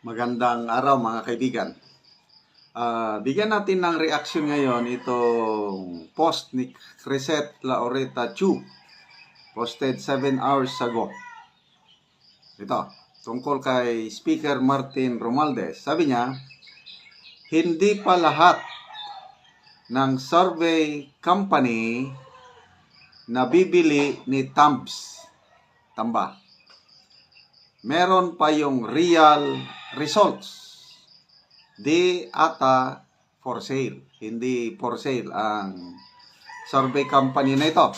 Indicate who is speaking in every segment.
Speaker 1: Magandang araw mga kaibigan. Bigyan natin ng reaction ngayon itong post ni Crisette Laureta Chu. Posted 7 hours ago. Ito, tungkol kay Speaker Martin Romualdez. Sabi niya, hindi pa lahat ng survey company na bibili ni Tamba. Meron pa yung real results. Di ata for sale. Hindi for sale ang survey company na ito.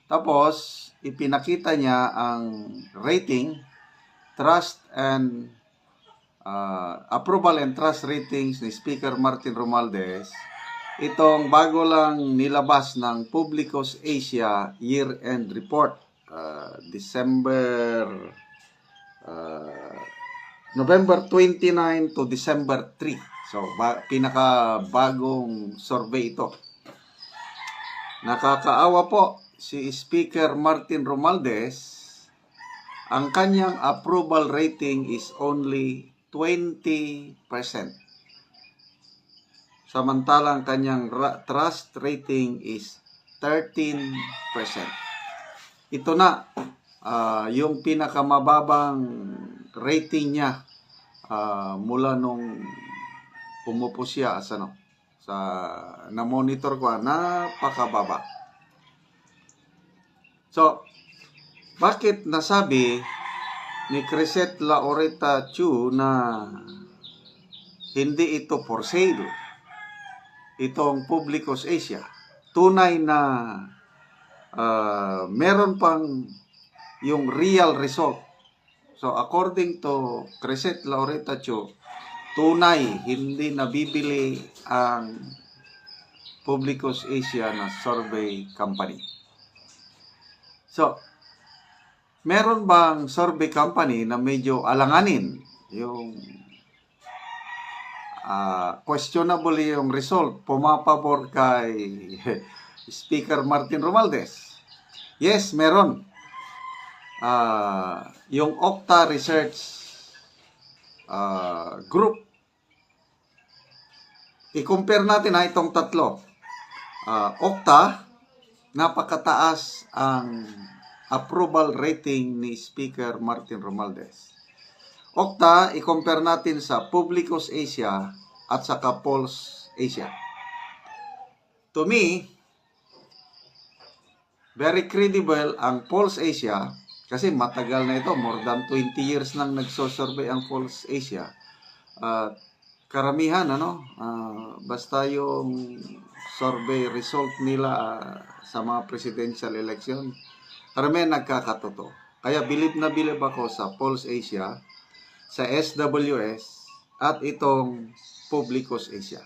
Speaker 1: Tapos, ipinakita niya ang rating, trust and approval and trust ratings ni Speaker Martin Romualdez. Itong bago lang nilabas ng Publicos Asia Year-End Report. November 29 to December 3. So, pinaka-bagong survey ito. Nakakaawa po si Speaker Martin Romualdez. Ang kanyang approval rating is only 20%. Samantalang kanyang trust rating is 13%. Ito na yung pinakamababang rating niya mula nung pumupo siya sa na-monitor ko, napakababa. So, bakit nasabi ni Crisette Laureta Chu na hindi ito for sale? Itong Publicos Asia. Tunay na meron pang yung real result. So, according to Crisette Laureta Chu, tunay, hindi nabibili ang Publicos Asia na survey company. So, meron bang survey company na medyo alanganin yung questionable yung result, pumapabor kay Speaker Martin Romualdez? Yes, meron. Yung Okta Research Group. I-compare natin itong tatlo. Okta, napakataas ang approval rating ni Speaker Martin Romualdez. Okta, i-compare natin sa Publicos Asia at saka Pulse Asia. To me, very credible ang Pulse Asia kasi matagal na ito, more than 20 years nang nagsosurvey ang Pulse Asia. Karamihan, basta yung survey result nila sa mga presidential election, karamihan nagkakatotoo. Kaya bilib na bilib ako sa Pulse Asia, sa SWS, at itong Publicos Asia.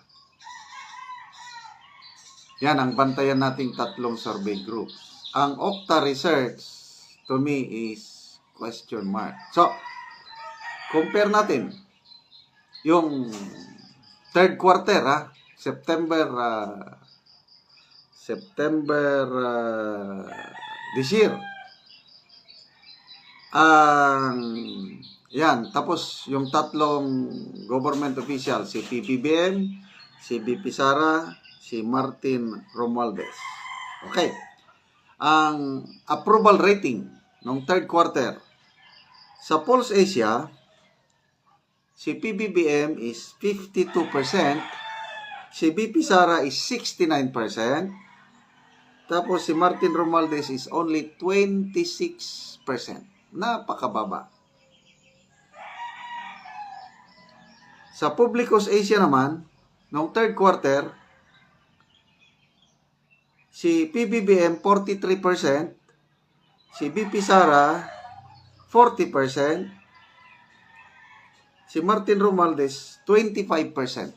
Speaker 1: Yan ang bantayan nating tatlong survey group. Ang Okta Research, to me, is question mark. So, compare natin yung third quarter, September this year. Yan, tapos yung tatlong government official, si PBBM, si BP Sara, si Martin Romualdez. Okay. Ang approval rating ng third quarter sa Pulse Asia, si PBBM is 52%, si BP Sara is 69%, tapos si Martin Romualdez is only 26%. Napakababa. Sa Publicos Asia naman, noong third quarter, si PBBM 43%, si BP Sara 40%, si Martin Romualdez 25%.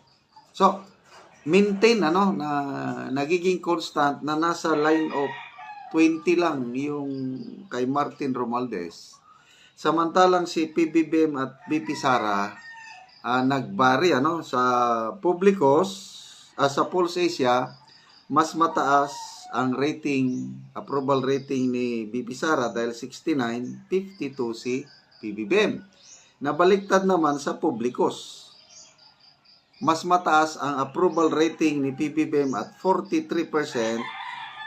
Speaker 1: So, maintain na nagiging constant na nasa line of 20 lang yung kay Martin Romualdez. Samantalang si PBBM at BP Sara nagbari sa Publicos, sa Pulse Asia, mas mataas ang rating, approval rating ni BP Sara dahil 69, 52 si PBBM. Nabaliktad naman sa Publicos. Mas mataas ang approval rating ni PBBM at 43%,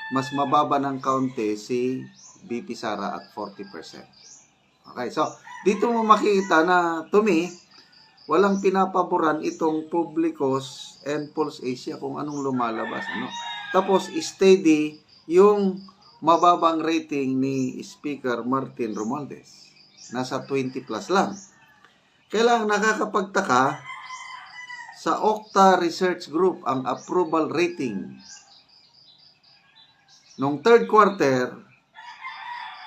Speaker 1: mas mababa ng kaunti si BP Sara at 40%. Okay, so dito mo makikita na to me, walang pinapaboran itong Publicos and Pulse Asia kung anong lumalabas. Tapos steady yung mababang rating ni Speaker Martin Romualdez. Nasa 20 plus lang. Kailang nakakapagtaka, sa Okta Research Group ang approval rating nung third quarter,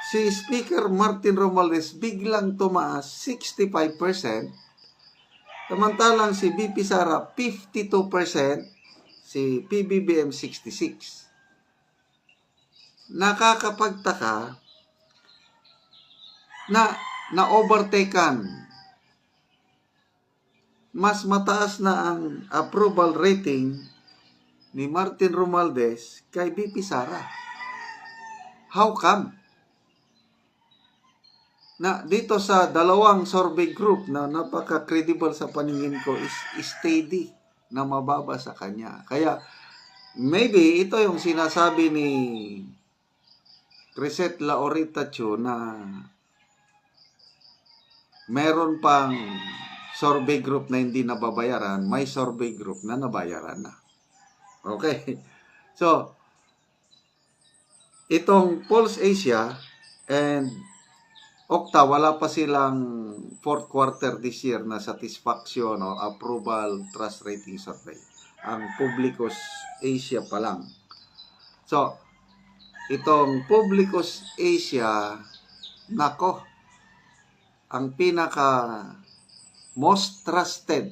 Speaker 1: si Speaker Martin Romualdez biglang tumaas 65%, samantalang si BP Sara 52%, si PBBM 66%. Nakakapagtaka na na-overtaken. Mas mataas na ang approval rating ni Martin Romualdez kay BP Sara. How come? Na dito sa dalawang survey group na napaka-credible sa paningin ko is steady na mababa sa kanya. Kaya maybe ito yung sinasabi ni Crisette Laurita Chu na meron pang survey group na hindi nababayaran, may survey group na nabayaran na. Okay. So, itong Pulse Asia and Okta, wala pa silang fourth quarter this year na satisfaction o approval trust rating survey. Ang Publicos Asia pa lang. So, itong Publicos Asia, nako, ang pinaka most trusted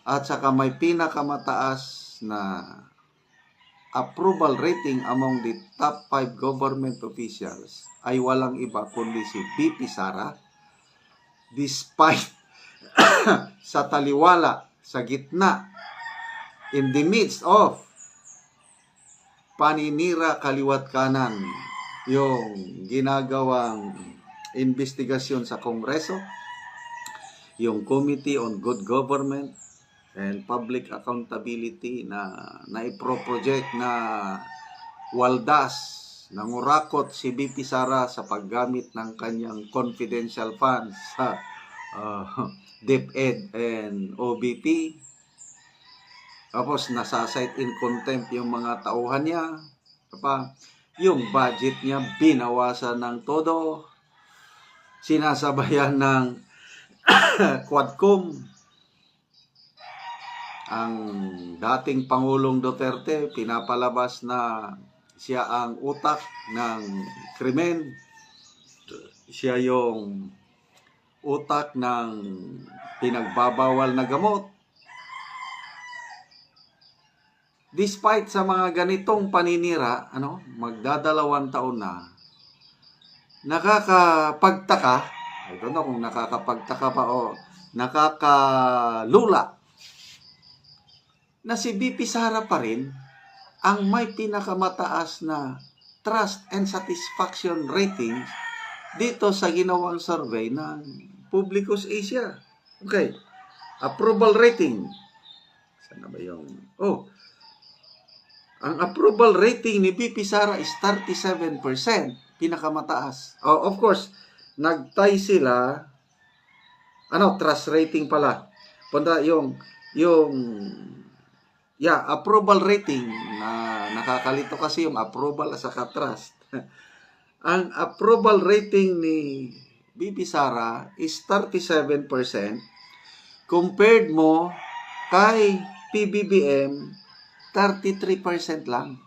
Speaker 1: at saka may pinakamataas na approval rating among the top 5 government officials ay walang iba kundi si BP Sara, despite sa taliwala, sa gitna, in the midst of paninira kaliwat kanan yung ginagawang investigasyon sa Kongreso, yung Committee on Good Government and Public Accountability na naiproproject na waldas, nangurakot si BP Sara sa paggamit ng kanyang confidential funds sa DepEd and OBP. Tapos nasasite in contempt yung mga tauhan niya. Yung budget niya binawasan ng todo. Sinasabayan ng Quadcom. Ang dating Pangulong Duterte pinapalabas na siya ang utak ng krimen. Siya yung utak ng pinagbabawal na gamot. Despite sa mga ganitong paninira, magdadalawang taon na, nakakapagtaka, I don't know kung nakakapagtaka pa o nakakalula, na si BP Sara pa rin ang may pinakamataas na trust and satisfaction rating dito sa ginawang survey ng Publicos Asia. Okay. Approval rating. Saan na ba yung... ang approval rating ni BP Sara is 37%. Pinakamataas. Of course, nagtay sila... trust rating pala. Punta approval rating na nakakalito kasi yung approval at saka trust. Ang approval rating ni BP Sara is 37%. Compared mo kay PBBM, 33% lang.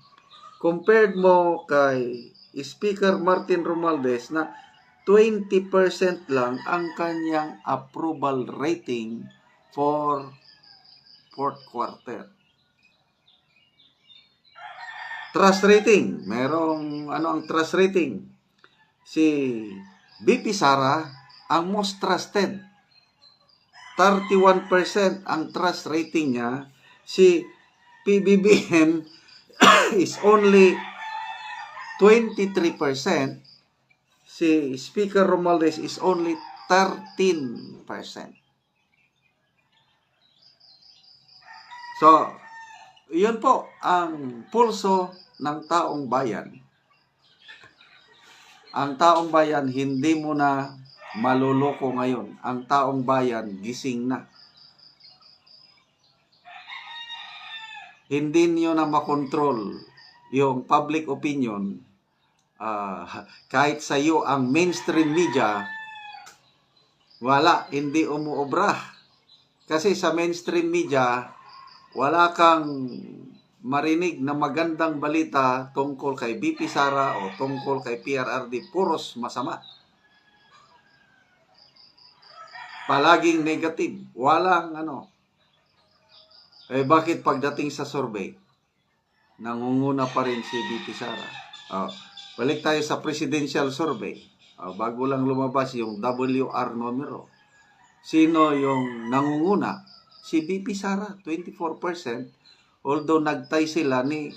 Speaker 1: Compared mo kay Speaker Martin Romualdez na 20% lang ang kanyang approval rating for fourth quarter. Trust rating. Merong ang trust rating? Si BP Sara ang most trusted. 31% ang trust rating niya. Si PBBM is only 23%. Si Speaker Romualdez is only 13%. So, yun po ang pulso ng taong bayan. Ang taong bayan, hindi mo na maluloko ngayon. Ang taong bayan, gising na. Hindi niyo na makontrol yung public opinion. Kahit sa iyo ang mainstream media, wala, hindi umuobra. Kasi sa mainstream media, wala kang marinig na magandang balita tungkol kay BP Sara o tungkol kay PRRD. Puros masama. Palaging negative. Walang bakit pagdating sa survey, nangunguna pa rin si BP Sara? Balik tayo sa presidential survey. Bago lang lumabas yung WR numero. Sino yung nangunguna? Si BP Sara, 24%. Although nagtay sila ni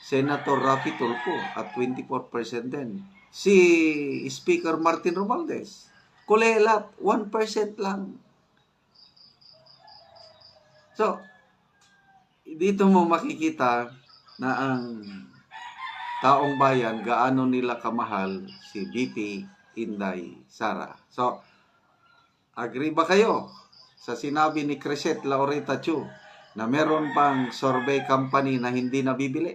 Speaker 1: Senator Raffy Tulfo at 24% din. Si Speaker Martin Romualdez, kulelat, 1% lang. So, dito mo makikita na ang taong bayan, gaano nila kamahal si BP Inday Sara. So, agree ba kayo sa sinabi ni Crescent Laureta Chu na meron pang survey company na hindi nabibili?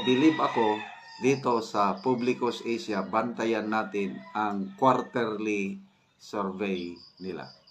Speaker 1: Believe ako, dito sa Publicos Asia, bantayan natin ang quarterly survey nila.